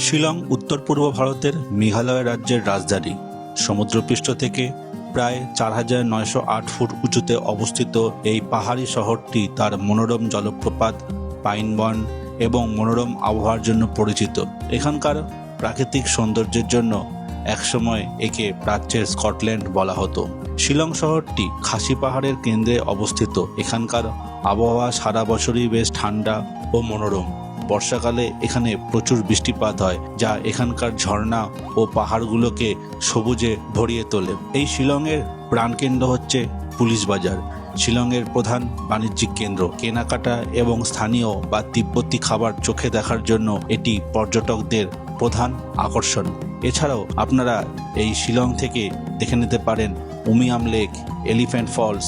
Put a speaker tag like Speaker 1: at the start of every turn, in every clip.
Speaker 1: শিলং উত্তর পূর্ব ভারতের মেঘালয় রাজ্যের রাজধানী। সমুদ্রপৃষ্ঠ থেকে প্রায় ৪,৯০৮ ফুট উঁচুতে অবস্থিত এই পাহাড়ি শহরটি তার মনোরম জলপ্রপাত, পাইন বন এবং মনোরম আবহাওয়ার জন্য পরিচিত। এখানকার প্রাকৃতিক সৌন্দর্যের জন্য একসময় একে প্রাচ্যের স্কটল্যান্ড বলা হতো। শিলং শহরটি খাসি পাহাড়ের কেন্দ্রে অবস্থিত। এখানকার আবহাওয়া সারা বছরই বেশ ঠান্ডা ও মনোরম। বর্ষাকালে এখানে প্রচুর বৃষ্টিপাত হয়, যা এখানকার ঝর্ণা ও পাহাড়গুলোকে সবুজে ভরিয়ে তোলে। এই শিলংয়ের প্রাণকেন্দ্র হচ্ছে পুলিশ বাজার, শিলংয়ের প্রধান বাণিজ্যিক কেন্দ্র। কেনাকাটা এবং স্থানীয় বা তিব্বতী খাবার চোখে দেখার জন্য এটি পর্যটকদের প্রধান আকর্ষণ। এছাড়াও আপনারা এই শিলং থেকে দেখে নিতে পারেন Umiam lake, elephant falls,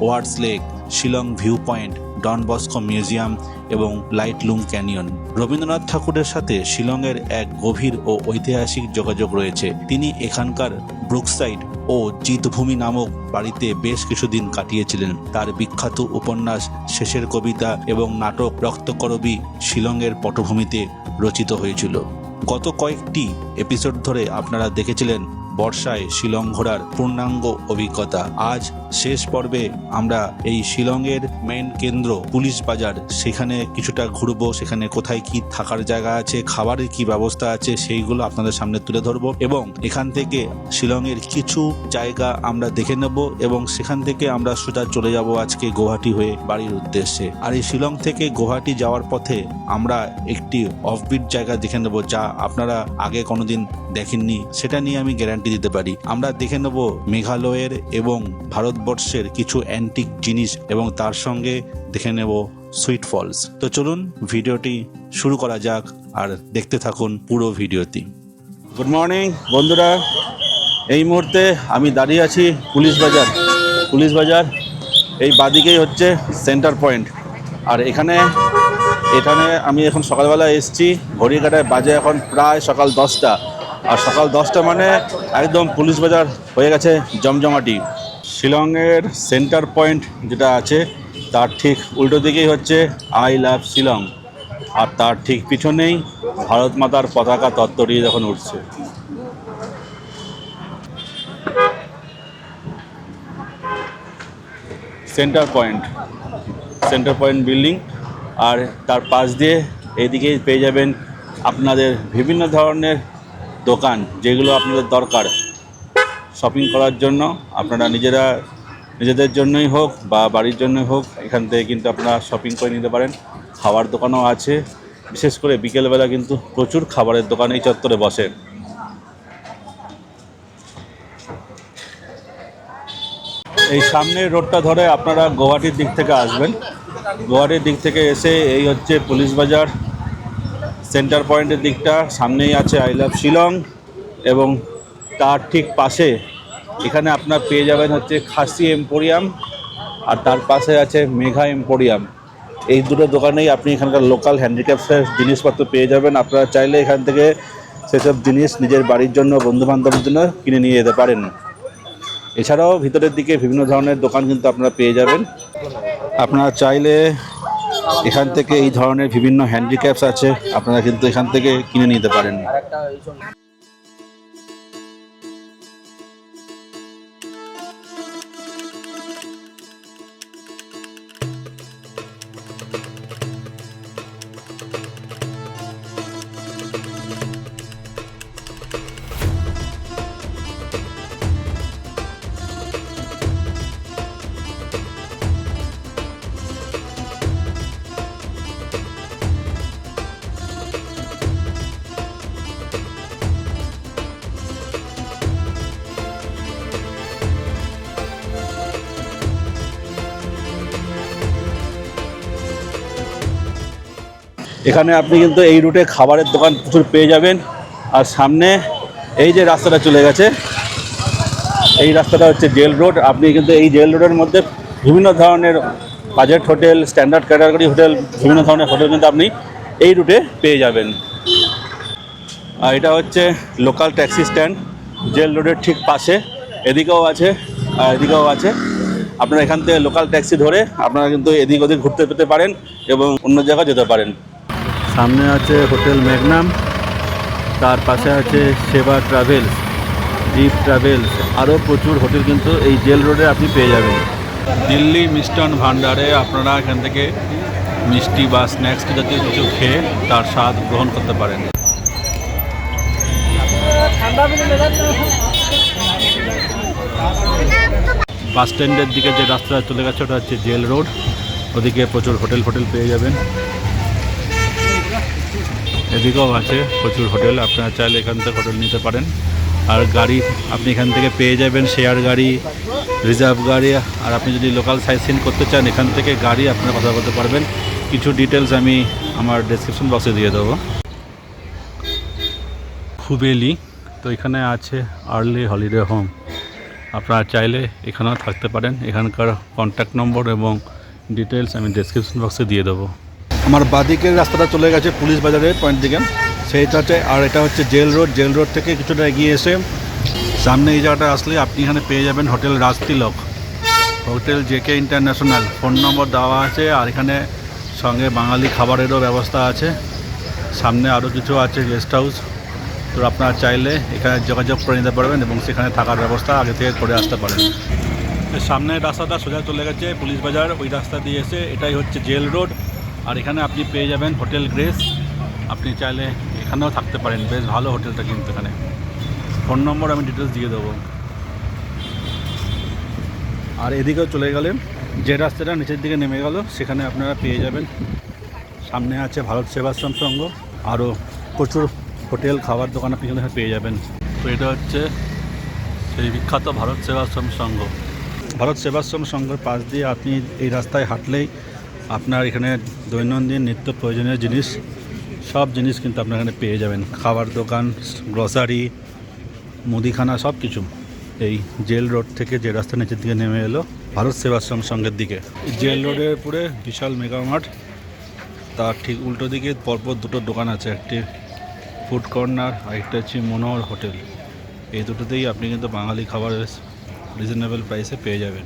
Speaker 1: Wards lake, Shillong view point, Don Bosco museum এবং লাইটলুম ক্যানিয়ন। রবীন্দ্রনাথ ঠাকুরের সাথে শিলংয়ের এক গভীর ও ঐতিহাসিক যোগাযোগ রয়েছে। তিনি এখানকার ব্রুকসাইড ও জিতভূমি নামক বাড়িতে বেশ কিছুদিন কাটিয়েছিলেন। তার বিখ্যাত উপন্যাস, শেষের কবিতা এবং নাটক রক্তকরবী শিলংয়ের পটভূমিতে রচিত হয়েছিল। গত কয়েকটি এপিসোড ধরে আপনারা দেখেছিলেন বর্ষায় শিলং ঘোরার পূর্ণাঙ্গ অভিজ্ঞতা। আজ শেষ পর্বে আমরা এই শিলংয়ের মেইন কেন্দ্র পুলিশ বাজার, সেখানে কিছুটা ঘুরবো। সেখানে কোথায় কি থাকার জায়গা আছে, খাবারের কি ব্যবস্থা আছে, সেইগুলো আপনাদের সামনে তুলে ধরবো এবং এখান থেকে শিলংয়ের কিছু জায়গা আমরা দেখে নেব এবং সেখান থেকে আমরা সোজা চলে যাব আজকে গুয়াহাটি হয়ে বাড়ির উদ্দেশ্যে। আর এই শিলং থেকে গুয়াহাটি যাওয়ার পথে আমরা একটি অফবিট জায়গা দেখে নেব, যা আপনারা আগে কোনোদিন দেখেননি। সেটা নিয়ে আমি গ্যারান্টি দিতে পারি। আমরা দেখে নেব মেঘালয়ের এবং ভারতবর্ষের কিছু অ্যান্টিক জিনিস এবং তার সঙ্গে দেখে নেব সুইট ফলস। তো চলুন ভিডিওটি শুরু করা যাক আর দেখতে থাকুন পুরো ভিডিওটি। গুড মর্নিং বন্ধুরা, এই মুহূর্তে আমি দাঁড়িয়ে আছি পুলিশ বাজার। এই বাদিকেই হচ্ছে সেন্টার পয়েন্ট। আর এখানে আমি এখন সকালবেলা এসেছি। ঘড়ি কাটায় বাজে এখন প্রায় সকাল 10টা। আর সকাল 10টা মানে একদম পুলিশ বাজার হয়ে গেছে জমজমাটি। শিলংয়ের সেন্টার পয়েন্ট যেটা আছে তার ঠিক উল্টো দিকেই হচ্ছে আই লাভ শিলং, আর তার ঠিক পিছনেই ভারত মাতার পতাকা তত্ত্বটি যখন উঠছে। সেন্টার পয়েন্ট বিল্ডিং, আর তার পাশ দিয়ে এদিকে পেয়ে যাবেন আপনাদের বিভিন্ন ধরনের দোকান, যেগুলো আপনাদের দরকার শপিং করার জন্য। আপনারা নিজেদের জন্যই হোক বা বাড়ির জন্যই হোক, এখান থেকে কিন্তু আপনারা শপিং করে নিতে পারেন। খাবার দোকানও আছে, বিশেষ করে বিকেলবেলা কিন্তু প্রচুর খাবারের দোকান এই চত্বরে বসে। এই সামনের রোডটা ধরে আপনারা গুয়াহাটির দিক থেকে আসবেন। গুয়াহাটির দিক থেকে এসে এই হচ্ছে পুলিশ বাজার, সেন্টার পয়েন্টের দিকটা সামনেই আছে আই লাভ শিলং এবং তার ঠিক পাশে এখানে আপনার পেয়ে যাবেন হচ্ছে খাসি এম্পোরিয়াম, আর তার পাশে আছে মেঘা এম্পোরিয়াম। এই দুটো দোকানেই আপনি এখানকার লোকাল হ্যান্ডিক্রাফটসের জিনিসপত্র পেয়ে যাবেন। আপনারা চাইলে এখান থেকে সেসব জিনিস নিজের বাড়ির জন্য, বন্ধুবান্ধবের জন্য কিনে নিয়ে যেতে পারেন। এছাড়াও ভিতরের দিকে বিভিন্ন ধরনের দোকান কিন্তু আপনারা পেয়ে যাবেন। আপনারা চাইলে এখান থেকে এই ধরনের বিভিন্ন হ্যান্ডিক্রাফটস আছে, আপনারা কিন্তু এখান থেকে কিনে নিতে পারেন। এখানে আপনি কিন্তু এই রুটে খাবারের দোকান প্রচুর পেয়ে যাবেন। আর সামনে এই যে রাস্তাটা চলে গেছে, এই রাস্তাটা হচ্ছে জেল রোড। আপনি কিন্তু এই জেল রোডের মধ্যে বিভিন্ন ধরনের budget hotel, standard category hotel, বিভিন্ন ধরনের হোটেল কিন্তু আপনি এই রুটে পেয়ে যাবেন। আর এটা হচ্ছে লোকাল ট্যাক্সি স্ট্যান্ড, জেল রোডের ঠিক পাশে। এদিকেও আছে আর এদিকেও আছে। আপনারা এখান থেকে লোকাল ট্যাক্সি ধরে আপনারা কিন্তু এদিক ওদিক ঘুরতে পেতে পারেন এবং অন্য জায়গায় যেতে পারেন। সামনে আছে হোটেল ম্যাগনাম, তার পাশে আছে সেবা ট্রাভেলস, ডিপ ট্রাভেলস, আরও প্রচুর হোটেল কিন্তু এই জেল রোডে আপনি পেয়ে যাবেন। দিল্লি মিষ্টান ভান্ডারে আপনারা এখান থেকে মিষ্টি বা স্ন্যাক্স জাতীয় কিছু খেয়ে তার স্বাদ গ্রহণ করতে পারেন। বাস স্ট্যান্ডের দিকে যে রাস্তা চলে গেছে ওটা হচ্ছে জেল রোড, ওদিকে প্রচুর হোটেল পেয়ে যাবেন। এদিকেও আছে প্রচুর হোটেল, আপনারা চাইলে এখান থেকে হোটেল নিতে পারেন। আর গাড়ি আপনি এখান থেকে পেয়ে যাবেন, শেয়ার গাড়ি, রিজার্ভ গাড়ি। আর আপনি যদি লোকাল সাইট সিন করতে চান এখান থেকে গাড়ি আপনারা কথা বলতে পারবেন। কিছু ডিটেলস আমি আমার ডেসক্রিপশন বক্সে দিয়ে দেবো। খুবেলি তো এখানে আছে আর্লি হলিডে হোম, আপনারা চাইলে এখানেও থাকতে পারেন। এখানকার কন্ট্যাক্ট নম্বর এবং ডিটেলস আমি ডেসক্রিপশন বক্সে দিয়ে দেবো। আমার বাদিকের রাস্তাটা চলে গেছে পুলিশ বাজারের পয়েন্ট দিকে, সেইটা হচ্ছে। আর এটা হচ্ছে জেল রোড। জেল রোড থেকে কিছুটা এগিয়ে এসে সামনে এই জায়গাটা আসলে আপনি এখানে পেয়ে যাবেন hotel Rajtilak, hotel JK international. Phone number দেওয়া আছে, আর এখানে সঙ্গে বাঙালি খাবারেরও ব্যবস্থা আছে। সামনে আরও কিছু আছে গেস্ট হাউস, তো আপনারা চাইলে এখানে যোগাযোগ করে নিতে পারবেন এবং সেখানে থাকার ব্যবস্থা আগে থেকে করে আসতে পারেন। সামনের রাস্তাটা সোজা চলে গেছে পুলিশ বাজার, ওই রাস্তা দিয়ে এসে এটাই হচ্ছে জেল রোড। আর এখানে আপনি পেয়ে যাবেন হোটেল গ্রেস, আপনি চাইলে এখানেও থাকতে পারেন। বেশ ভালো হোটেলটা কিন্তু এখানে। ফোন নম্বর আমি ডিটেলস দিয়ে দেবো। আর এদিকেও চলে গেলে যে রাস্তাটা নিচের দিকে নেমে গেল সেখানে আপনারা পেয়ে যাবেন, সামনে আছে ভারত সেবাশ্রম সংঘ, আরও প্রচুর হোটেল খাবার দোকান আপনি এখানে পেয়ে যাবেন। তো এটা হচ্ছে সেই বিখ্যাত ভারত সেবাশ্রম সংঘ। ভারত সেবাশ্রম সংঘের পাশ দিয়ে আপনি এই রাস্তায় হাঁটলেই আপনার এখানে দৈনন্দিন নিত্য প্রয়োজনীয় জিনিস, সব জিনিস কিন্তু আপনার এখানে পেয়ে যাবেন। খাবার দোকান, গ্রসারি, মুদিখানা, সব কিছু এই জেল রোড থেকে যে রাস্তা নিচের দিকে নেমে এলো ভারত সেবাশ্রম সংঘের দিকে। জেল রোডের উপরে বিশাল মেগা মার্ট, তার ঠিক উল্টো দিকে পরপর দুটো দোকান আছে, একটি ফুড কর্নার আর একটা হচ্ছে মনোহর হোটেল। এই দুটোতেই আপনি কিন্তু বাঙালি খাবার রিজনেবল প্রাইসে পেয়ে যাবেন।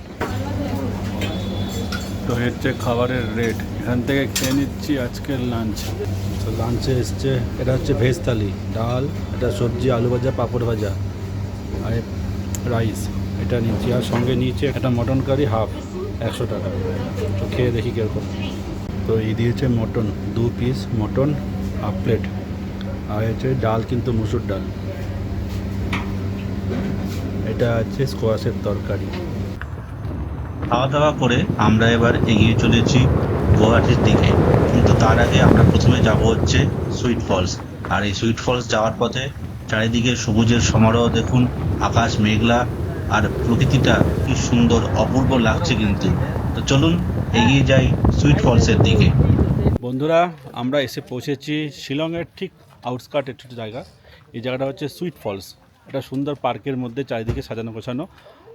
Speaker 1: তো হচ্ছে খাবারের রেট, এখান থেকে খেয়ে নিচ্ছি আজকের লাঞ্চ। তো লাঞ্চে এসছে এটা হচ্ছে ভেজ থালি, ডাল, এটা সবজি, আলু ভাজা, পাঁপড় ভাজা আর রাইস, এটা নিচ্ছি। আর সঙ্গে নিয়েছি একটা মটন কারি হাফ, 100 টাকা। তো খেয়ে দেখি কীরকম। তো এই দিয়েছে mutton, 2 piece mutton half plate, আর হচ্ছে ডাল কিন্তু মুসুর ডাল, এটা আছে স্কোয়াশের তরকারি। খাওয়া দাওয়া করে আমরা এবার এগিয়ে চলেছি গুয়াহাটির দিকে, কিন্তু তার আগে আমরা প্রথমে যাব হচ্ছে সুইট ফলস। আর এই সুইট ফলস যাওয়ার পথে চারিদিকে সবুজের সমারোহ দেখুন, আকাশ মেঘলা আর প্রকৃতিটা কি সুন্দর অপূর্ব লাগছে কিন্তু। তো চলুন এগিয়ে যাই সুইট ফলসের দিকে। বন্ধুরা, আমরা এসে পৌঁছেছি শিলংয়ের ঠিক আউটস্কার্ট একটু জায়গা। এই জায়গাটা হচ্ছে সুইট ফলস, একটা সুন্দর পার্কের মধ্যে চারিদিকে সাজানো গোছানো।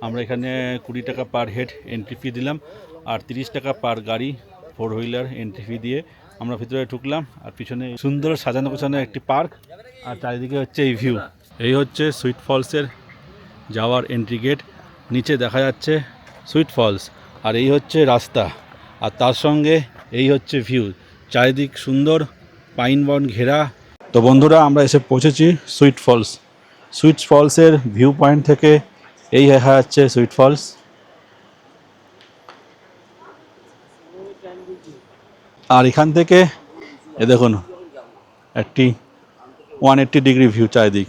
Speaker 1: আমরা এখানে 20 টাকা পার হেড এন্ট্রি ফি দিলাম, আর 30 টাকা পার গাড়ি 4 হুইলার এন্ট্রি ফি দিয়ে আমরা ভিতরে ঢুকলাম। আর পিছনে সুন্দর সাজানো গোছানো একটি পার্ক, আর চারিদিকে হচ্ছে এই ভিউ। এই হচ্ছে সুইট ফলসের যাওয়ার এন্ট্রি গেট, নিচে দেখা যাচ্ছে সুইট ফলস, আর এই হচ্ছে রাস্তা, আর তার সঙ্গে এই হচ্ছে ভিউ, চারিদিক সুন্দর পাইন বন ঘেরা। তো বন্ধুরা, আমরা এসে পৌঁছেছি সুইট ফলস। সুইট ফলসের ভিউ পয়েন্ট থেকে এই দেখা যাচ্ছে সুইট ফলস। আর এখান থেকে এ দেখুন একটি 180 ডিগ্রি ভিউ চারিদিক।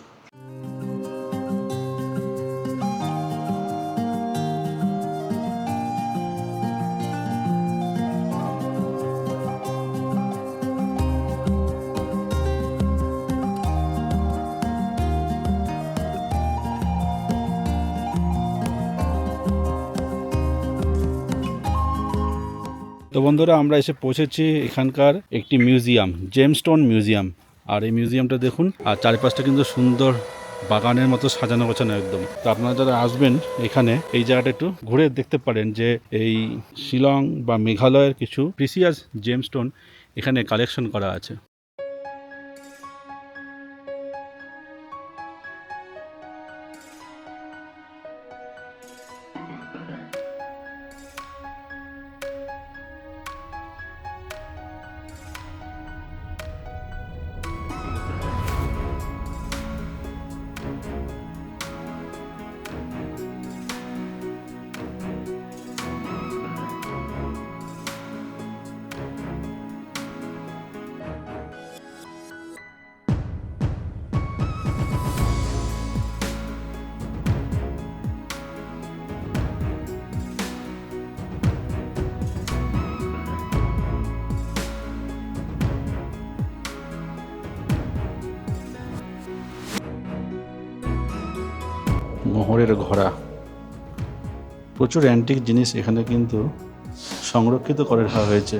Speaker 1: তো বন্ধুরা, আমরা এসে পৌঁছেছি এখানকার একটি মিউজিয়াম, জেমস্টোন মিউজিয়াম। আর এই মিউজিয়ামটা দেখুন, আর চারিপাশটা কিন্তু সুন্দর বাগানের মতো সাজানো গোছানো একদম। তো আপনারা যারা আসবেন এখানে এই জায়গাটা একটু ঘুরে দেখতে পারেন যে এই শিলং বা মেঘালয়ের কিছু প্রিসিয়াস জেমস্টোন এখানে কালেকশন করা আছে। মোহরের ঘোড়া, প্রচুর অ্যান্টিক জিনিস এখানে কিন্তু সংরক্ষিত করে রাখা হয়েছে।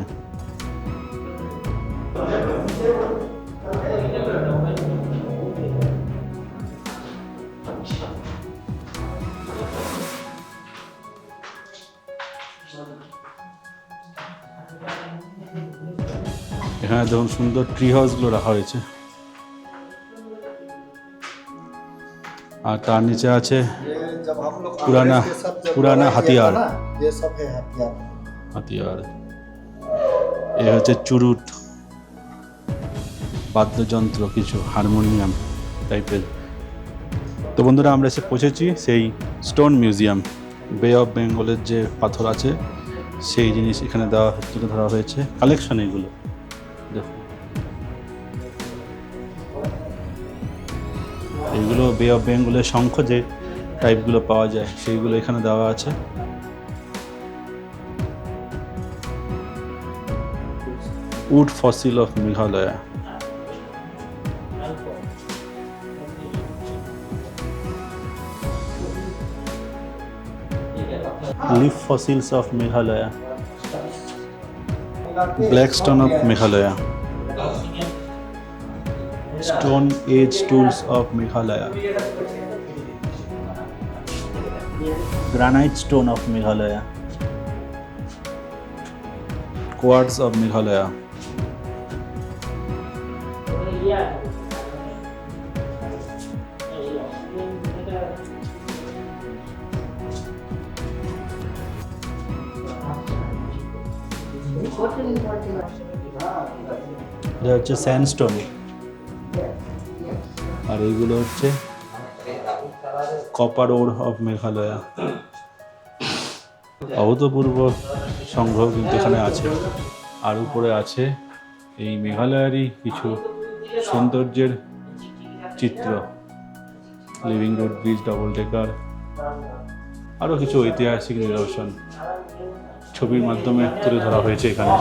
Speaker 1: এখানে দেখুন সুন্দর ট্রি হাউসগুলো রাখা হয়েছে, আর তার নিচে আছে পুরানা পুরানা হাতিয়ার। হাতিয়ার এ হচ্ছে চুরুট, বাদ্যযন্ত্র, কিছু হারমোনিয়াম টাইপের। তো বন্ধুরা, আমরা এসে পৌঁছেছি সেই স্টোন মিউজিয়াম। বে অফ বেঙ্গলের যে পাথর আছে সেই জিনিস এখানে তুলে ধরা হয়েছে, কালেকশন এগুলো দেখুন। এইগুলো বে অফ বেঙ্গলের শঙ্খ যে টাইপগুলো পাওয়া যায় সেইগুলো এখানে দেওয়া আছে। Wood fossil of Meghalaya, leaf fossils of Meghalaya, black stone of Meghalaya, stone age tools of Meghalaya, granite stone of Meghalaya, quartz of Meghalaya, এটা হচ্ছে স্যান্ডস্টোন, আর এইগুলো হচ্ছে কপার ওর অফ মেঘালয়া। অভূতপূর্ব সংগ্রহ কিন্তু এখানে আছে। আর উপরে আছে এই মেঘালয়ারই কিছু সৌন্দর্যের চিত্র, living road bridge, double decker, আরও কিছু ঐতিহাসিক নিদর্শন ছবির মাধ্যমে তুলে ধরা হয়েছে এখানে।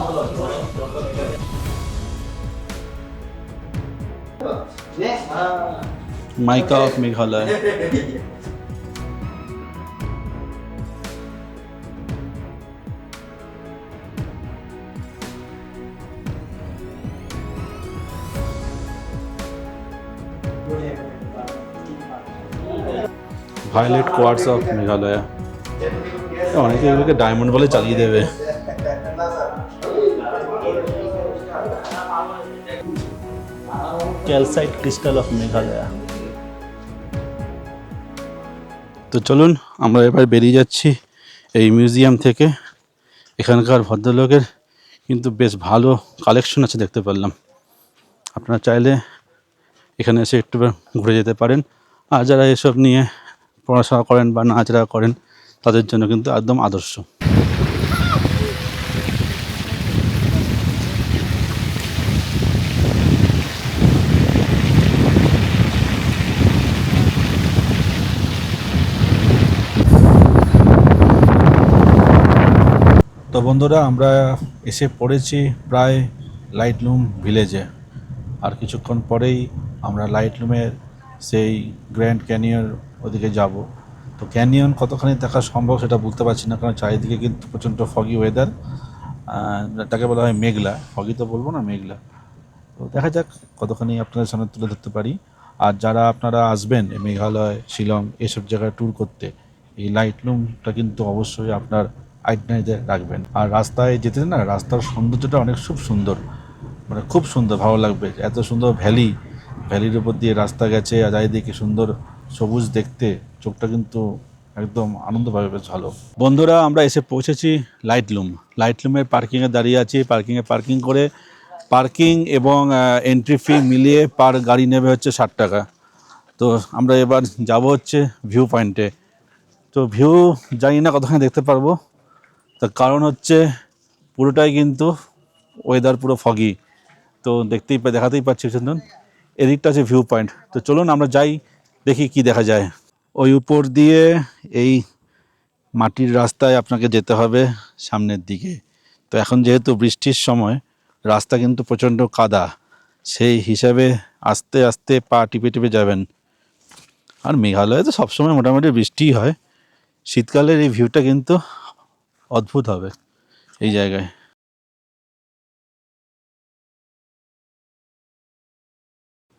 Speaker 1: Mica of Meghalaya, violet quartz of Meghalaya. অনেকে এগুলোকে ডায়মন্ড বলে চালিয়ে দেবে। Calcite crystal of Meghalaya. তো চলুন আমরা এবার বেরিয়ে যাচ্ছি এই মিউজিয়াম থেকে। এখানকার ভদ্রলোকের কিন্তু বেশ ভালো কালেকশন আছে দেখতে পারলাম। আপনারা চাইলে এখানে এসে একটু ঘুরে যেতে পারেন। আর যারা এসব নিয়ে পড়াশোনা করেন বা নাচড়া করেন তাদের জন্য কিন্তু একদম আদর্শ। তো বন্ধুরা, আমরা এসে পড়েছি প্রায় লাইটলুম ভিলেজে। আর কিছুক্ষণ পরেই আমরা লাইটলুমের সেই গ্র্যান্ড ক্যানিয়ন ওদিকে যাব। তো ক্যানিয়ন কতখানি দেখা সম্ভব সেটা বলতে পারছি না, কারণ চারিদিকে কিন্তু প্রচণ্ড ফগি ওয়েদার। এটাকে বলা হয় মেঘলা, ফগি তো বলবো না, মেঘলা। তো দেখা যাক কতখানি আপনাদের সামনে তুলে ধরতে পারি। আর যারা আপনারা আসবেন মেঘালয়, শিলং এসব জায়গায় ট্যুর করতে, এই লাইটলুমটা কিন্তু অবশ্যই আপনার আইডেন্টিতে রাখবেন। আর রাস্তায় যেতে না, রাস্তার সৌন্দর্যটা অনেক খুব সুন্দর, মানে খুব সুন্দর, ভালো লাগবে। এত সুন্দর ভ্যালির উপর দিয়ে রাস্তা গেছে, আর চারিদিকে সুন্দর সবুজ দেখতে, চোখটা কিন্তু একদম আনন্দ পাবে, বেশ ভালো। বন্ধুরা, আমরা এসে পৌঁছেছি লাইটলুমের পার্কিংয়ে দাঁড়িয়ে আছি। পার্কিং করে পার্কিং এবং এন্ট্রি ফি মিলিয়ে পার গাড়ি নেবে হচ্ছে 60 টাকা। তো আমরা এবার যাব হচ্ছে ভিউ পয়েন্টে। তো ভিউ জানি না কতখানি দেখতে পারবো, তার কারণ হচ্ছে পুরোটাই কিন্তু ওয়েদার পুরো ফগি। তো দেখাতেই পাচ্ছি চন্দন, এদিকটা আছে ভিউ পয়েন্ট। তো চলুন আমরা যাই, দেখি কি দেখা যায়। ওই উপর দিয়ে এই মাটির রাস্তায় আপনাকে যেতে হবে সামনের দিকে। তো এখন যেহেতু বৃষ্টির সময়, রাস্তা কিন্তু প্রচণ্ড কাদা, সেই হিসাবে আস্তে আস্তে পা টিপে টিপে যাবেন। আর মেঘালয়ে তো সবসময় মোটামুটি বৃষ্টিই হয়, শীতকালের এই ভিউটা কিন্তু অদ্ভুত হবে এই জায়গায়।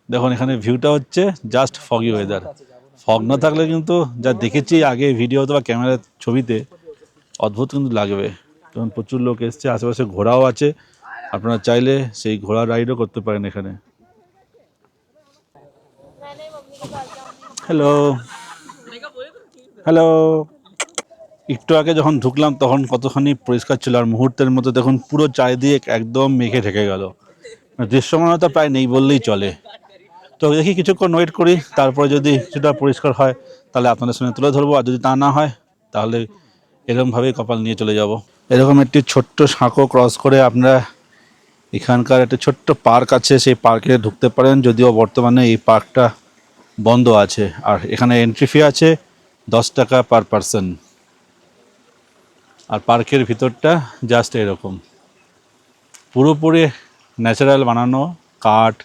Speaker 1: দেখুন এখানে ভিউটা হচ্ছে জাস্ট ফগি ওয়েদার। ফগ না থাকলে কিন্তু যা দেখেছি আগে ভিডিওতে বা ক্যামেরার ছবিতে অদ্ভুত কিন্তু লাগবে। কারণ প্রচুর লোক এসছে, আশেপাশে ঘোড়াও আছে, আপনারা চাইলে সেই ঘোড়া রাইডও করতে পারেন এখানে। Hello hello. একটু আগে যখন ঢুকলাম তখন কতখানি পরিষ্কার ছিল, আর মুহূর্তের মধ্যে দেখুন পুরো চারিদিকে একদম মেঘে ঢেকে গেল, দৃশ্যমানতা প্রায় নেই বললেই চলে। তো দেখি কিছুক্ষণ ওয়েট করি, তারপরে যদি কিছুটা পরিষ্কার হয় তাহলে আপনাদের সঙ্গে তুলে ধরবো, আর যদি তা না হয় তাহলে এরকমভাবেই কপাল নিয়ে চলে যাব। এরকম একটি ছোট্ট সাঁকো ক্রস করে আপনারা এখানকার একটা ছোট্ট পার্ক আছে, সেই পার্কে ঢুকতে পারেন, যদিও বর্তমানে এই পার্কটা বন্ধ আছে। আর এখানে এন্ট্রি ফি আছে 10 টাকা পার পারসন। আর পার্কের ভিতরটা জাস্ট এরকম পুরোপুরি ন্যাচারাল বানানো, কাঠ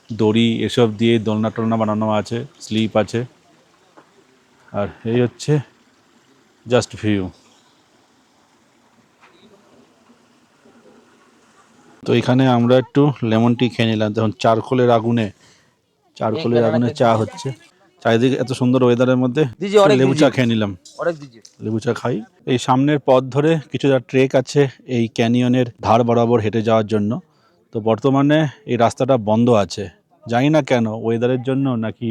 Speaker 1: দড়ি এসব দিয়ে দোলনা টোলনা বানানো আছে, স্লিপ আছে। আর এই হচ্ছে জাস্ট ভিউ। তো এখানে আমরা একটু লেমন টি খেয়ে নিলাম, তখন চারকোলের আগুনে চা হচ্ছে। চারিদিকে এত সুন্দর ওয়েদারের মধ্যে লেবু চা খেয়ে নিলাম, লেবু চা খাই। এই সামনের পথ ধরে কিছুটা ট্রেক আছে এই ক্যানিয়নের ধার বরাবর হেঁটে যাওয়ার জন্য। তো বর্তমানে এই রাস্তাটা বন্ধ আছে, জানি না কেন, ওয়েদারের জন্য নাকি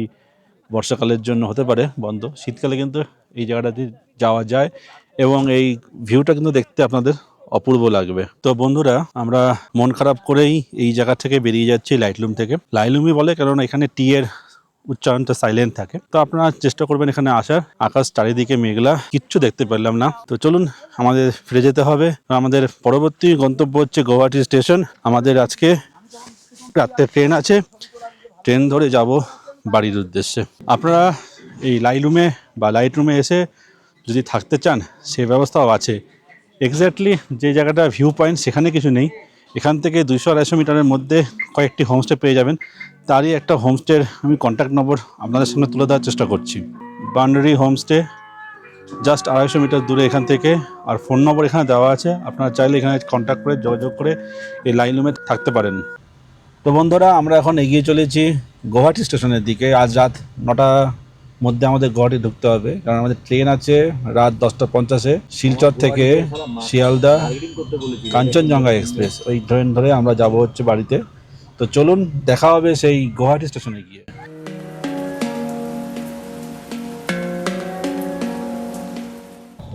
Speaker 1: বর্ষাকালের জন্য হতে পারে বন্ধ। শীতকালে কিন্তু এই জায়গাটাতে যাওয়া যায় এবং এই ভিউটা কিন্তু দেখতে আপনাদের অপূর্ব লাগবে। তো বন্ধুরা, আমরা মন খারাপ করেই এই জায়গা থেকে বেরিয়ে যাচ্ছি, লাইটলুম থেকে। লাইটলুমই বলে কারণ এখানে টি এর উচ্চারণটা সাইলেন্ট থাকে। তো আপনারা চেষ্টা করবেন এখানে আসার। আকাশ চারিদিকে মেঘলা, কিচ্ছু দেখতে পেলাম না। তো চলুন আমাদের ফিরে যেতে হবে। আমাদের পরবর্তী গন্তব্য হচ্ছে গৌহাটি স্টেশন। আমাদের আজকে রাত্রে ট্রেন আছে, ট্রেন ধরে যাব বাড়ির উদ্দেশ্যে। আপনারা এই লাইট রুমে এসে যদি থাকতে চান সে ব্যবস্থাও আছে। এক্স্যাক্টলি যে জায়গাটা ভিউ পয়েন্ট সেখানে কিছু নেই, এখান থেকে 200-250 মিটারের মধ্যে কয়েকটি হোমস্টে পেয়ে যাবেন। তারই একটা হোমস্টের আমি কন্ট্যাক্ট নম্বর আপনাদের সামনে তুলে দেওয়ার চেষ্টা করছি। বান্ডারি হোমস্টে জাস্ট 250 মিটার দূরে এখান থেকে, আর ফোন নম্বর এখানে দেওয়া আছে, আপনারা চাইলে এখানে কন্ট্যাক্ট করে যোগাযোগ করে এই লাইন রুমে থাকতে পারেন। তো বন্ধুরা, আমরা এখন এগিয়ে চলেছি গৌহাটি স্টেশনের দিকে। আজ রাত 9টার মধ্যে আমাদের গৌহাটি ঢুকতে হবে, কারণ আমাদের ট্রেন আছে রাত 10:50-এ শিলচর থেকে শিয়ালদা কাঞ্চনজঙ্ঘা এক্সপ্রেস। ওই ট্রেন ধরে আমরা যাব হচ্ছে বাড়িতে। তো চলুন দেখা হবে সেই গৌহাটি স্টেশনে গিয়ে।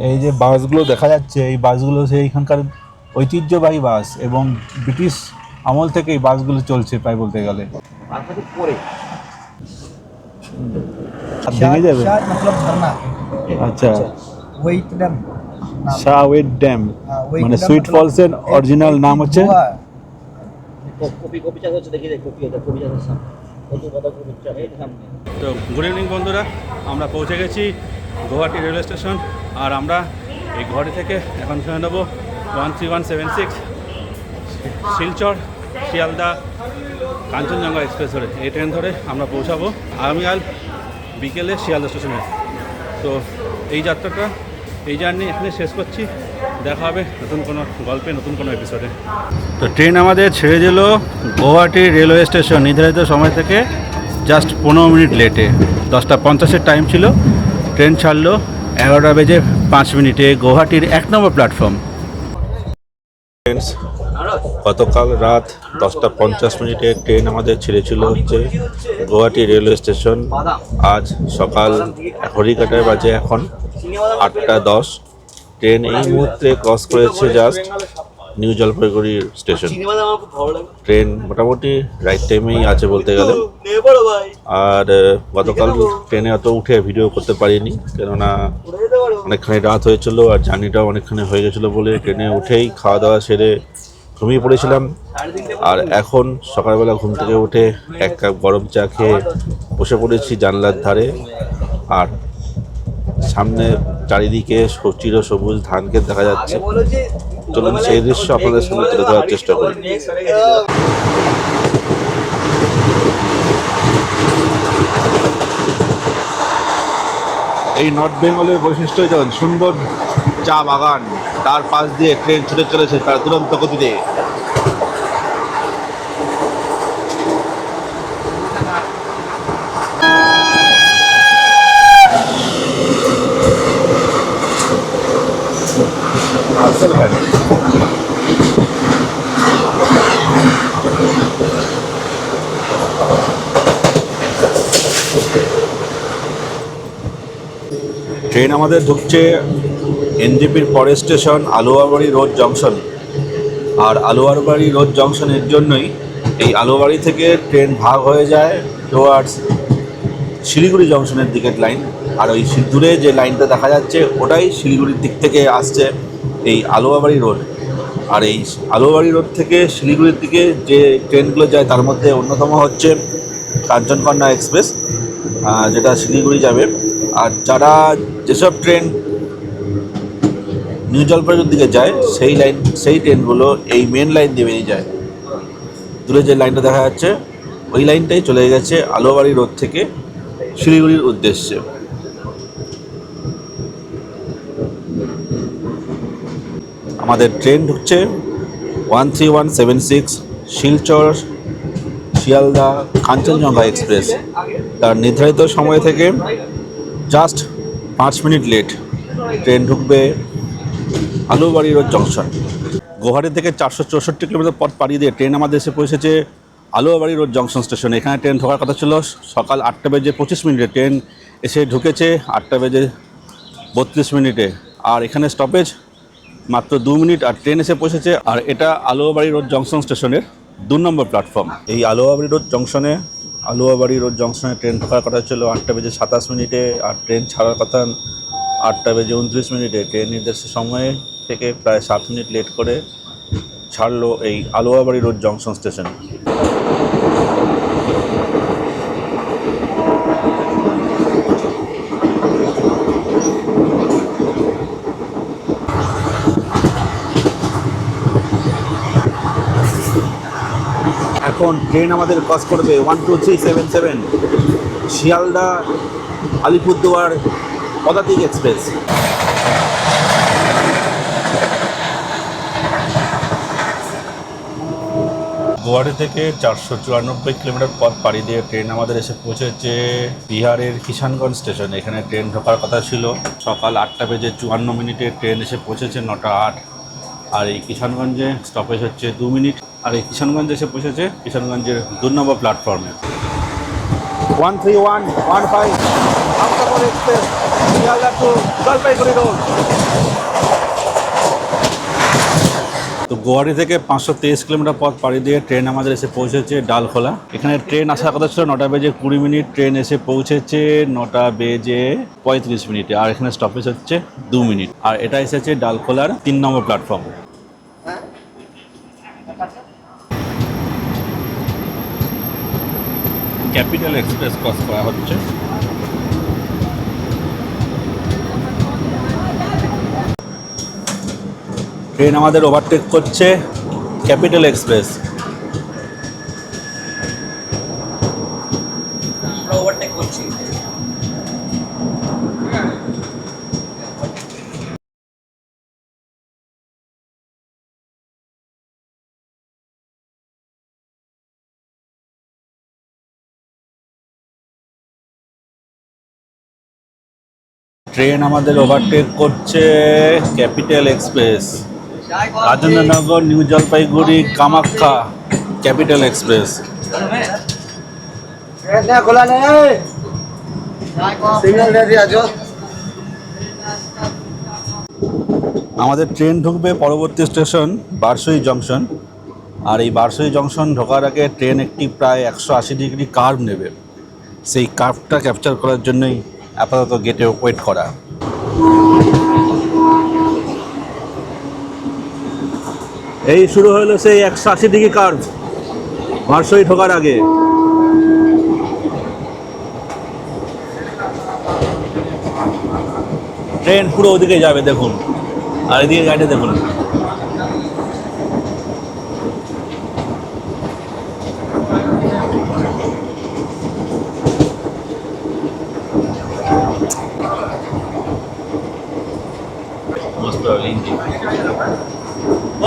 Speaker 1: এই যে বাসগুলো দেখা যাচ্ছে, এই বাসগুলো সেই এখানকার ঐতিহ্যবাহী বাস, এবং ব্রিটিশ আমল থেকে এই বাসগুলো চলছে প্রায় বলতে গেলে। ভেঙে যাবে। আচ্ছা, শাহওয়েট ড্যাম মানে সুইট ফলসের অরিজিনাল নাম হচ্ছে। তো গুড ইভিনিং বন্ধুরা, আমরা পৌঁছে গেছি গৌহাটি রেলওয়ে স্টেশন। আর আমরা এই গৌহাটি থেকে এখন শুনে নেব 13176 শিলচর শিয়ালদা কাঞ্চনজঙ্ঘা এক্সপ্রেস ধরে। এই ট্রেন ধরে আমরা পৌঁছাবো আগামীকাল বিকেলে শিয়ালদা স্টেশনে। তো এই যাত্রাটা, এই জার্নি এখানে শেষ করছি। দেখা হবে নতুন কোনো গল্পে, নতুন কোনো এপিসোডে। তো ট্রেন আমাদের ছেড়ে দিল গৌহাটি রেলওয়ে স্টেশন নির্ধারিত সময় থেকে জাস্ট 15 মিনিট লেটে। 10:50-এর টাইম ছিল, ট্রেন ছাড়লো 11:05 গৌহাটির 1 নম্বর প্ল্যাটফর্ম। গতকাল রাত 10:50 ট্রেন আমাদের ছেড়েছিল হচ্ছে গৌহাটি রেলওয়ে স্টেশন। আজ সকাল ঘড়িকাটায় বাজে এখন 8:10। ট্রেন এই মুহূর্তে ক্রস করেছে just new Jalpaiguri station. Train মোটামুটি রাইট টাইমেই আছে বলতে গেলে। আর গতকাল ট্রেনে অত উঠে ভিডিও করতে পারিনি, কেননা অনেকখানি রাত হয়েছিল আর জার্নিটাও অনেকখানি হয়ে গেছিলো বলে ট্রেনে উঠেই খাওয়া দাওয়া সেরে ঘুমিয়ে পড়েছিলাম। আর এখন সকালবেলা ঘুম থেকে উঠে 1 কাপ গরম চা খেয়ে বসে পড়েছি জানলার ধারে। আর সামনে চারিদিকে চির সবুজ ধান ক্ষেত দেখা যাচ্ছে। চলুন সেই দৃশ্য আপনাদের সামনে তুলে ধরার চেষ্টা করি। এই নর্থ বেঙ্গলের বৈশিষ্ট্য যেমন সুন্দর চা বাগান, তার পাশ দিয়ে ট্রেন ছুটে চলেছে তার দুরন্ত গতিতে। ট্রেন আমাদের ঢুকছে এনজেপির পরের স্টেশন আলুয়াবাড়ি রোড জংশন। আর আলুয়াবাড়ি রোড জংশনের জন্যই এই আলুয়াবাড়ি থেকে ট্রেন ভাগ হয়ে যায় টুয়ার্ডস শিলিগুড়ি জংশনের দিকের লাইন। আর ওই দূরে যে লাইনটা দেখা যাচ্ছে ওটাই শিলিগুড়ির দিক থেকে আসছে এই আলুয়াবাড়ি রোড। আর এই আলুয়াবাড়ি রোড থেকে শিলিগুড়ির দিকে যে ট্রেনগুলো যায় তার মধ্যে অন্যতম হচ্ছে কাঞ্চনকন্যা এক্সপ্রেস, যেটা শিলিগুড়ি যাবে। আর যারা যেসব ট্রেন নিউ জলপাইগুড়ির দিকে যায় সেই ট্রেনগুলো এই মেন লাইন দিয়ে বেরিয়ে যায়। দূরে যে লাইনটা দেখা যাচ্ছে ওই লাইনটাই চলে গেছে আলুয়াবাড়ি রোড থেকে শিলিগুড়ির উদ্দেশ্যে। আমাদের ট্রেন ঢুকছে 13176 শিলচর শিয়ালদা কাঞ্চনজঙ্ঘা এক্সপ্রেস। তার নির্ধারিত সময় থেকে জাস্ট 5 মিনিট লেট ট্রেন ঢুকবে আলুবাড়ি রোড জংশন। গুয়াহাটি থেকে 464 কিলোমিটার পথ পাড়ি দিয়ে ট্রেন আমাদের এসে পৌঁছেছে আলুয়াবাড়ি রোড জংশন স্টেশনে। এখানে ট্রেন ঢোকার কথা ছিল সকাল 8টা বেজে 25 মিনিটে, ট্রেন এসে ঢুকেছে 8টা বেজে 32 মিনিটে। আর এখানে স্টপেজ মাত্র 2 মিনিট আর ট্রেন এসে পৌঁছেছে। আর এটা আলুয়াবাড়ি রোড জংশন স্টেশনের 2 নম্বর প্ল্যাটফর্ম। এই আলুয়াবাড়ি রোড জংশনে ট্রেন ঢোকার কথা ছিল 8টা বেজে 27 মিনিটে আর ট্রেন ছাড়ার কথা 8টা বেজে 29 মিনিটে। ট্রেন নির্দিষ্ট সময়ে থেকে প্রায় 7 মিনিট লেট করে ছাড়লো এই আলুয়াবাড়ি রোড জংশন স্টেশন। এখন ট্রেন আমাদের ক্রস করবে 12377 শিয়ালদা আলিপুরদুয়ার পদাতিক এক্সপ্রেস। গুয়াহাটি থেকে 494 কিলোমিটার পথ পাড়ি দিয়ে ট্রেন আমাদের এসে পৌঁছেছে বিহারের কিষানগঞ্জ স্টেশনে। এখানে ট্রেন ঢোকার কথা ছিল সকাল 8টা বেজে 54 মিনিটে, ট্রেন এসে পৌঁছেছে 9টা 8। আর এই কিষানগঞ্জে স্টপেজ হচ্ছে 2 মিনিট। আর এই কিষানগঞ্জে এসে পৌঁছেছে কিষানগঞ্জের 2 নম্বর প্ল্যাটফর্মে। 13115 Amtapur express Sealdah to Jalpaiguri road. তো গুয়াহাটি থেকে 523 কিলোমিটার পথ পাড়ি দিয়ে ট্রেন আমাদের এসে পৌঁছেছে ডালখোলা। এখানে ট্রেন আসার কথা ছিল 9টা বেজে 20 মিনিট, ট্রেন এসে পৌঁছেছে 9টা বেজে 35 মিনিটে। আর এখানে স্টপেজ হচ্ছে 2 মিনিট। আর এটা এসেছে ডালখোলার 3 নম্বর প্ল্যাটফর্ম। ক্যাপিটাল এক্সপ্রেস ক্রস করা হচ্ছে। ট্রেন আমাদের ওভারটেক করছে ক্যাপিটাল এক্সপ্রেস। ট্রেন আমাদের ওভারটেক করছে capital express. Rajendranagar new Jalpaiguri Kamakhya capital express. আমাদের ট্রেন ঢুকবে পরবর্তী স্টেশন বারসই জংশন। আর এই বারসই জংশন ঢোকার আগে ট্রেন একটি প্রায় 180 ডিগ্রি কার্ভ নেবে। সেই কার্ভটা ক্যাপচার করার জন্যই আপাতত গেটে ওয়েট করা। এই শুরু হলো সেই 180 ডিগ্রি কার্ভ বারসই ঢোকার আগে। ট্রেন পুরো ওদিকে যাবে দেখুন, আর এদিকে গাড়ি দেখুন।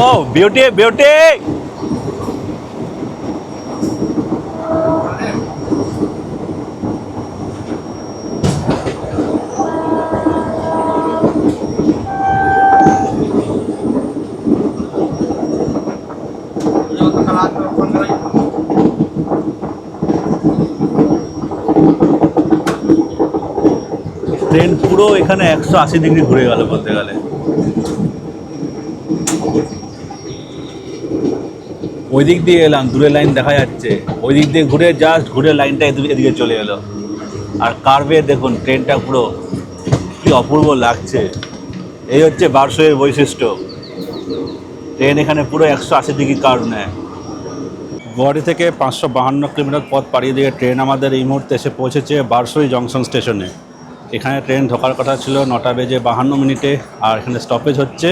Speaker 1: ও বিউটি বিউটি, ট্রেন পুরো এখানে 180 ডিগ্রি ঘুরে গেল বলতে গেলে। ওই দিক দিয়ে এলাম, দূরে লাইন দেখা যাচ্ছে, ওই দিক দিয়ে ঘুরে জাস্ট ঘুরে লাইনটা এদিকে চলে এলো। আর কার্ভে দেখুন ট্রেনটা পুরো কি অপূর্ব লাগছে। এই হচ্ছে বারসইয়ের বৈশিষ্ট্য, ট্রেন এখানে পুরো 180 ডিগ্রি কার্ভ নেয়। গুয়াহাটি থেকে 552 কিলোমিটার পথ পাড়িয়ে দিয়ে ট্রেন আমাদের এই মুহূর্তে এসে পৌঁছেছে বারসই জংশন স্টেশনে। এখানে ট্রেন ঢোকার কথা ছিল 9:52 আর এখানে স্টপেজ হচ্ছে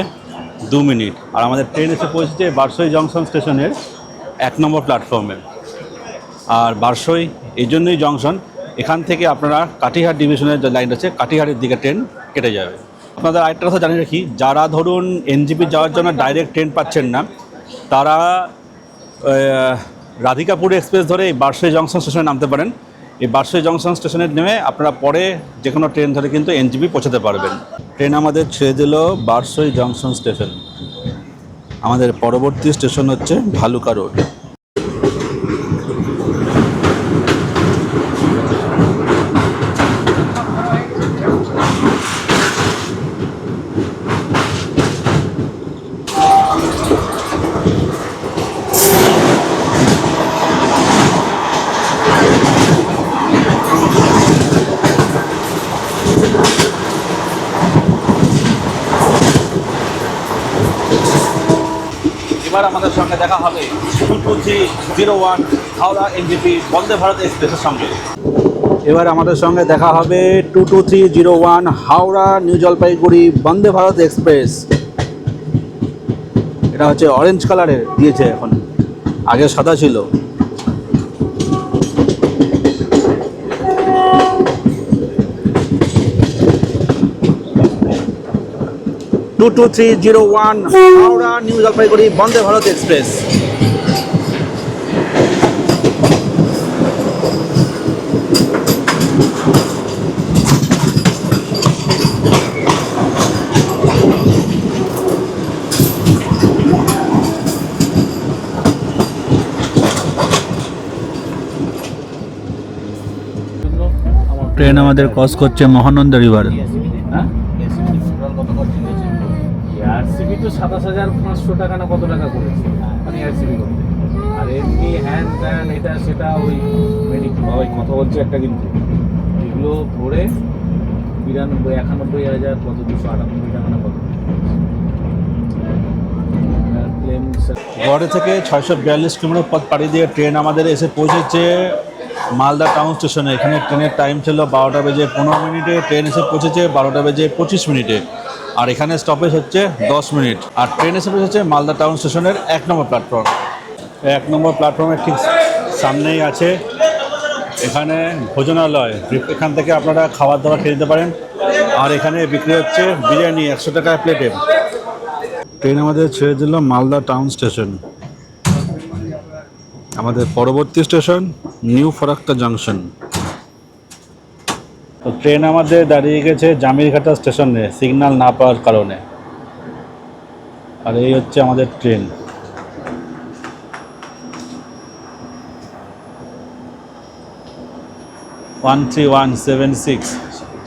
Speaker 1: 2 মিনিট। আর আমাদের ট্রেন এসে পৌঁছেছে বারসই জংশন স্টেশনের 1 নম্বর প্ল্যাটফর্মে। আর বারসই এই জন্যই জংশন, এখান থেকে আপনারা কাটিহার ডিভিশনের যে লাইন আছে কাটিহারের দিকে ট্রেন কেটে যাবে। আপনাদের আরেকটা কথা জানিয়ে রাখি, যারা ধরুন এনজেপি যাওয়ার জন্য ডাইরেক্ট ট্রেন পাচ্ছেন না, তারা রাধিকাপুর এক্সপ্রেস ধরে এই বারসই জংশন স্টেশনে নামতে পারেন। এই বারসই জংশন স্টেশনে নেমে আপনারা পরে যে কোনো ট্রেন ধরে কিন্তু এনজেপি পৌঁছাতে পারবেন। ট্রেন আমাদের ছেড়ে দিল বারসই জংশন স্টেশন। আমাদের পরবর্তী স্টেশন হচ্ছে ভালুকা রোড। এবার আমাদের সঙ্গে দেখা হবে 22301 হাওড়া এনজেপি বন্দে ভারত এক্সপ্রেসের সঙ্গে। এবার আমাদের সঙ্গে দেখা হবে 22301 হাওড়া নিউ জলপাইগুড়ি বন্দে ভারত এক্সপ্রেস। এটা হচ্ছে অরেঞ্জ কালারের দিয়েছে, এখন আগে সাদা ছিল। Two 2301 Howrah new Jalpaiguri Vande Bharat express. Train আমাদের ক্রস করছে মহানন্দা রিভার।
Speaker 2: আরসিবি তো 27,500 টাকা না কত টাকা করেছে মানে আরসিবি করতে, আর এমনি হ্যান্ড ত্যান এটা সেটা ওই মেডিকেল ওই কথা বলছে একটা, কিন্তু এগুলো ধরে 91,000 কত 298 টাকা না কত ক্লেম।
Speaker 1: গুয়াহাটি থেকে 642 কিলোমিটার পথ পাড়ি দিয়ে ট্রেন আমাদের এসে পৌঁছেছে মালদা টাউন স্টেশনে। এখানে ট্রেনের টাইম ছিল 12:15, ট্রেন এসে পৌঁছেছে 12:25। আর এখানে স্টপেজ হচ্ছে 10 মিনিট। আর ট্রেন এসে পৌঁছেছে মালদা টাউন স্টেশনের 1 নম্বর প্ল্যাটফর্ম। 1 নম্বর প্ল্যাটফর্মের ঠিক সামনেই আছে এখানে ভোজনালয়। এখান থেকে আপনারা খাবার দাবার খেয়ে দিতে পারেন। আর এখানে বিক্রি হচ্ছে বিরিয়ানি 100 টাকা প্লেটে। ট্রেন আমাদের ছেড়ে দিল মালদা টাউন স্টেশন। আমাদের পরবর্তী স্টেশন নিউ ফরাক্কা জংশন। তো ট্রেন আমাদের দাঁড়িয়ে গেছে জামিরঘাটা স্টেশনে সিগন্যাল না পাওয়ার কারণে। আর এই হচ্ছে আমাদের train. One 3176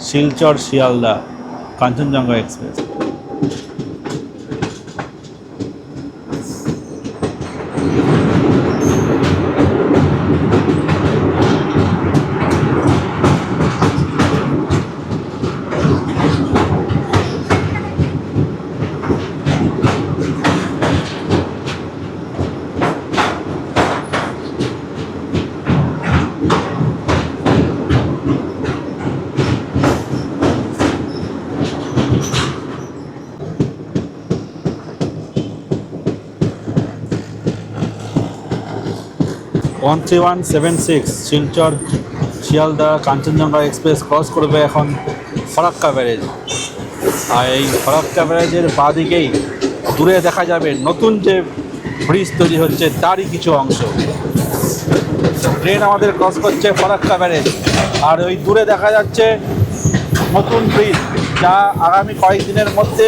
Speaker 1: Silchar Sealdah Kanchenjunga express. One 3176 Silchar Sealdah Kanchenjunga express cross করবে এখন ফরাক্কা ব্যারেজ। আর এই ফরাক্কা ব্যারাজের বাঁদিকেই দূরে দেখা যাবে নতুন যে ব্রিজ তৈরি হচ্ছে তারই কিছু অংশ। ট্রেন আমাদের ক্রস করছে ফরাক্কা ব্যারেজ, আর ওই দূরে দেখা যাচ্ছে নতুন ব্রিজ, যা আগামী কয়েকদিনের মধ্যে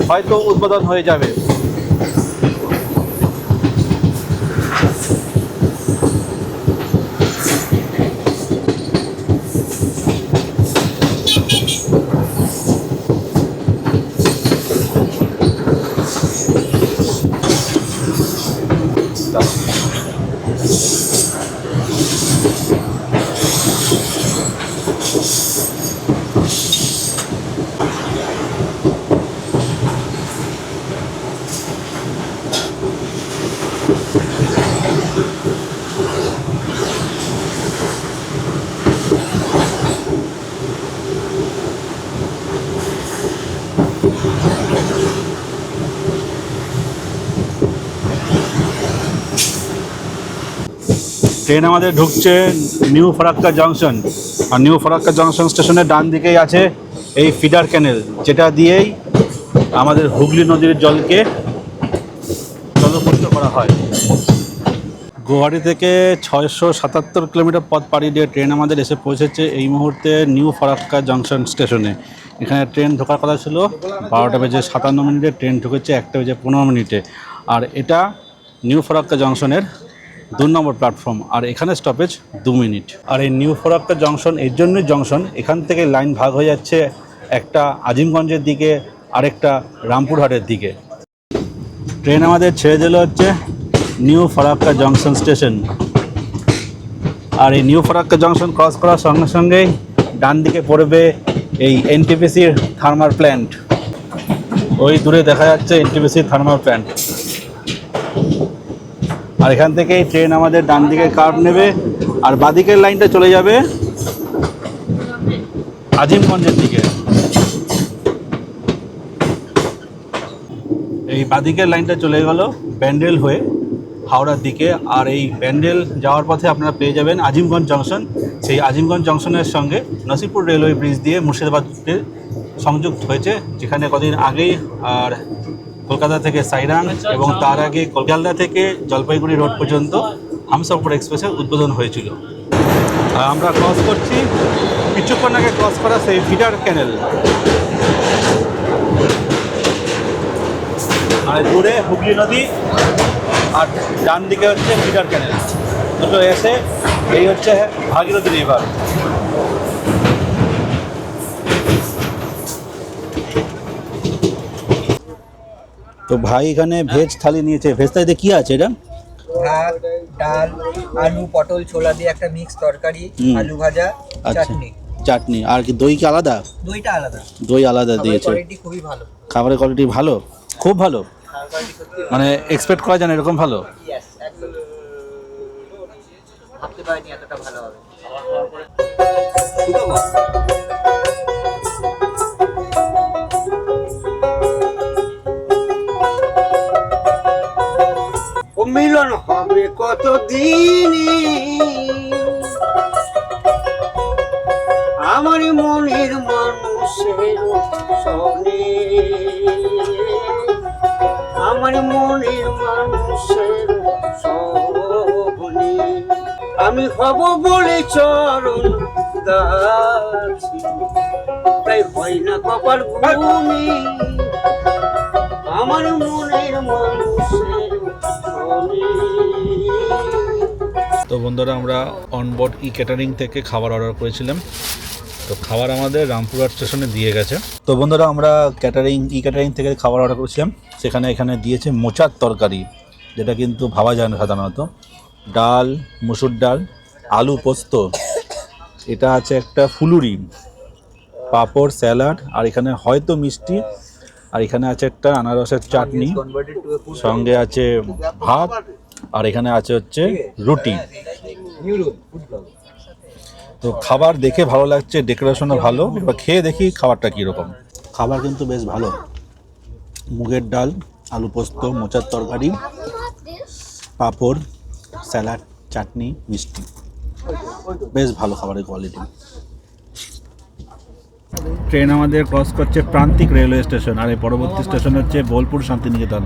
Speaker 1: হয়তো উদ্বোধন হয়ে যাবে। ট্রেন আমাদের ঢুকছে নিউ ফরাক্কা জংশন, আর নিউ ফরাক্কা জংশন স্টেশনের ডান দিকেই আছে এই ফিডার ক্যানেল, যেটা দিয়েই আমাদের হুগলি নদীর জলকে জলপূর্ণ করা হয়। গুয়াহাটি থেকে 677 কিলোমিটার পথ পাড়ি দিয়ে ট্রেন আমাদের এসে পৌঁছেছে এই মুহূর্তে নিউ ফরাক্কা জংশন স্টেশনে। এখানে ট্রেন ঢোকার কথা ছিল 12:57, ট্রেন ঢুকেছে 1:15। আর এটা নিউ ফরাক্কা জংশনের 2 নম্বর প্ল্যাটফর্ম, আর এখানে স্টপেজ 2 মিনিট। আর এই নিউ ফরাক্কা জংশন এর জন্যই জংশন, এখান থেকে লাইন ভাগ হয়ে যাচ্ছে, একটা আজিমগঞ্জের দিকে আরেকটা রামপুরহাটের দিকে। ট্রেন আমাদের ছেড়ে দিল হচ্ছে নিউ ফরাক্কা জংশন স্টেশন। আর এই নিউ ফরাক্কা জংশন ক্রস করার সঙ্গে সঙ্গেই ডান দিকে পড়বে এই এনটিপিসির থার্মাল প্ল্যান্ট। ওই দূরে দেখা যাচ্ছে এনটিপিসির থার্মাল প্ল্যান্ট। আর এখান থেকেই ট্রেন আমাদের ডান দিকে কার্ভ নেবে, আর বাদিকের লাইনটা চলে যাবে আজিমগঞ্জের দিকে। এই বাদিকের লাইনটা চলে গেল ব্যান্ডেল হয়ে হাওড়ার দিকে, আর এই ব্যান্ডেল যাওয়ার পথে আপনারা পেয়ে যাবেন আজিমগঞ্জ জংশন। সেই আজিমগঞ্জ জংশনের সঙ্গে নসিপুর রেলওয়ে ব্রিজ দিয়ে মুর্শিদাবাদের সংযুক্ত হয়েছে, যেখানে কদিন আগেই আর কলকাতা থেকে সাইরাং এবং তার আগে কলকাতা থেকে জলপাইগুড়ি রোড পর্যন্ত হামসফর এক্সপ্রেসের উদ্বোধন হয়েছিল। আর আমরা ক্রস করছি কিছুক্ষণ আগে ক্রস করা সেই ফিডার ক্যানেল, আর দূরে হুগলি নদী আর ডান দিকে হচ্ছে ফিডার ক্যানেল। দুটো এসে এই হচ্ছে ভাগীরথী রিভার। তো ভাই এখানে ভেজ থালি নিয়েছে। ভেজ থালিতে কি আছে এটা?
Speaker 3: ভাত, ডাল, আলু, পটল, ছোলা দিয়ে একটা মিক্স তরকারি, আলু ভাজা, চাটনি।
Speaker 1: চাটনি আর কি? দই কি আলাদা?
Speaker 3: দইটা আলাদা।
Speaker 1: দই আলাদা দিয়েছে।
Speaker 3: কোয়ালিটি খুবই ভালো।
Speaker 1: খাবারের কোয়ালিটি ভালো, খুব ভালো, মানে এক্সপেক্ট করা যায় না এরকম ভালো।
Speaker 3: ইয়েস, একদম ভাবতে পারিনি এতটা ভালো হবে।
Speaker 4: ও মিলন হবে কতদিনই আমার মনের মানুষের সনে, আমার মনের মানুষের সনে আমি হব বলে চরণ দাসী, তাই হয় না কপাল গুনি আমার মনের মানুষের সনে।
Speaker 1: তো বন্ধুরা, আমরা অনবোর্ড ক্যাটারিং থেকে খাবার অর্ডার করেছিলাম, তো খাবার আমাদের রামপুরহাট স্টেশনে দিয়ে গেছে। তো বন্ধুরা, আমরা ক্যাটারিং থেকে খাবার অর্ডার করেছিলাম, এখানে দিয়েছে মোচার তরকারি, যেটা কিন্তু ভাবা যায় না সাধারণত। ডাল, মুসুর ডাল, আলু পোস্ত, এটা আছে একটা ফুলুরি, পাঁপড়, স্যালাড, আর এখানে হয়তো মিষ্টি, আর এখানে আছে একটা আনারসের চাটনি, সঙ্গে আছে ভাত, আর এখানে আছে হচ্ছে রুটি। তো খাবার দেখে ভালো লাগছে, ডেকোরেশনও ভালো। এবার খেয়ে দেখি খাবারটা কীরকম। খাবার কিন্তু বেশ ভালো, মুগের ডাল, আলু পোস্ত, মোচার তরকারি, পাঁপড়, স্যালাড, চাটনি, মিষ্টি, বেশ ভালো খাবারের কোয়ালিটি। ট্রেন আমাদের ক্রস করছে প্রান্তিক রেলওয়ে স্টেশন, আর এই পরবর্তী স্টেশন হচ্ছে বোলপুর শান্তিনিকেতন।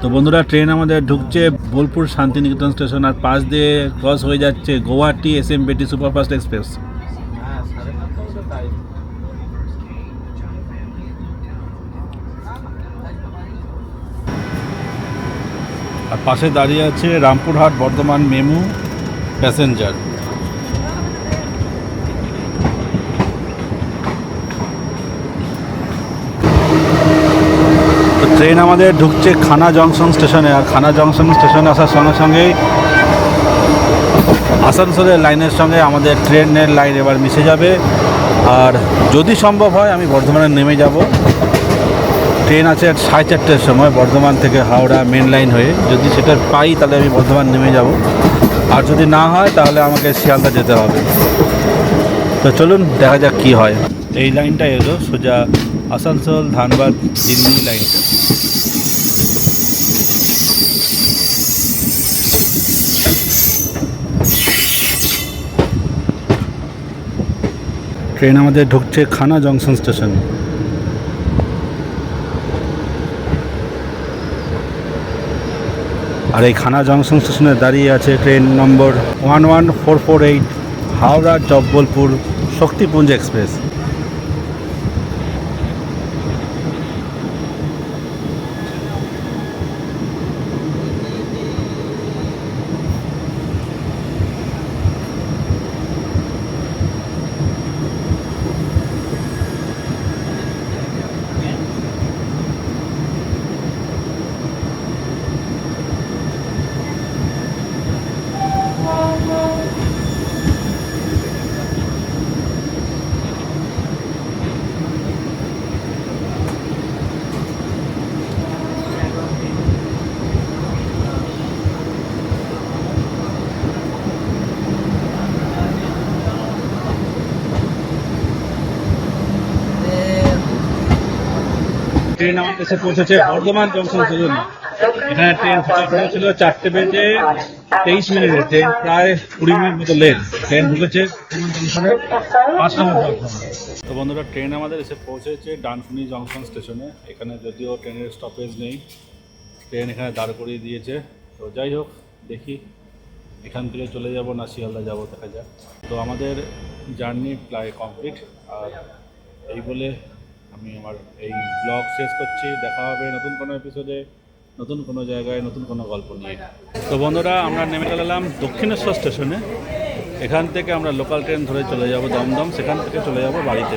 Speaker 1: তো বন্ধুরা, ট্রেন আমাদের ঢুকছে বোলপুর শান্তিনিকেতন স্টেশন, আর পাশ দিয়ে ক্রস হয়ে যাচ্ছে গৌহাটি এসএমবিটি সুপারফাস্ট এক্সপ্রেস।
Speaker 2: হ্যাঁ 9:30 টাইম।
Speaker 1: আর পাশে দাঁড়িয়ে আছে রামপুরহাট বর্ধমান মেমু প্যাসেঞ্জার। তো ট্রেন আমাদের ঢুকছে খানা জংশন স্টেশনে, আর খানা জংশন স্টেশনে আসার সঙ্গে সঙ্গেই আসানসোলের লাইনের সঙ্গে আমাদের ট্রেনের লাইন এবার মিশে যাবে। আর যদি সম্ভব হয় আমি বর্ধমানে নেমে যাব। ট্রেন আছে 4:30টার সময় বর্ধমান থেকে হাওড়া মেন লাইন হয়ে, যদি সেটা পাই তাহলে আমি বর্ধমান নেমে যাব, আর যদি না হয় তাহলে আমাকে শিয়ালদা যেতে হবে। তো চলুন দেখা যাক কি হয়। এই লাইনটা এলো সোজা আসানসোল ধানবাদ দিল্লি লাইনটা। ট্রেন আমাদের ঢুকছে খানা জংশন স্টেশন। আর এই খানা জংশন স্টেশনে দাঁড়িয়ে আছে ট্রেন নম্বর 11448 হাওড়া জব্বলপুর শক্তিপুঞ্জ এক্সপ্রেস। ট্রেন আমাদের এসে পৌঁছেছে বর্ধমান জংশন স্টেশন। এখানে ট্রেন ছিল 4:23 ট্রেন প্রায় 20 মিনিট মতো লেট। ট্রেন ঢুকেছে জংশনের 5 নম্বর প্ল্যাটফর্মে। তো বন্ধুরা, ট্রেন আমাদের এসে পৌঁছেছে ডানকুনি জংশন স্টেশনে। এখানে যদিও ট্রেনের স্টপেজ নেই, ট্রেন এখানে দাঁড় করিয়ে দিয়েছে। তো যাই হোক, দেখি এখান থেকে চলে যাব না শিয়ালদা যাব, দেখা যাক। তো আমাদের জার্নি প্রায় কমপ্লিট। আর এই বলে আমি আমার এই ব্লগ শেষ করছি। দেখা হবে নতুন কোনো এপিসোডে, নতুন কোনো জায়গায়, নতুন কোনো গল্প নিয়ে। তো বন্ধুরা, আমরা নেমে গেলাম দক্ষিণেশ্বর স্টেশনে। এখান থেকে আমরা লোকাল ট্রেন ধরে চলে যাব দমদম, সেখান থেকে চলে যাব বাড়িতে।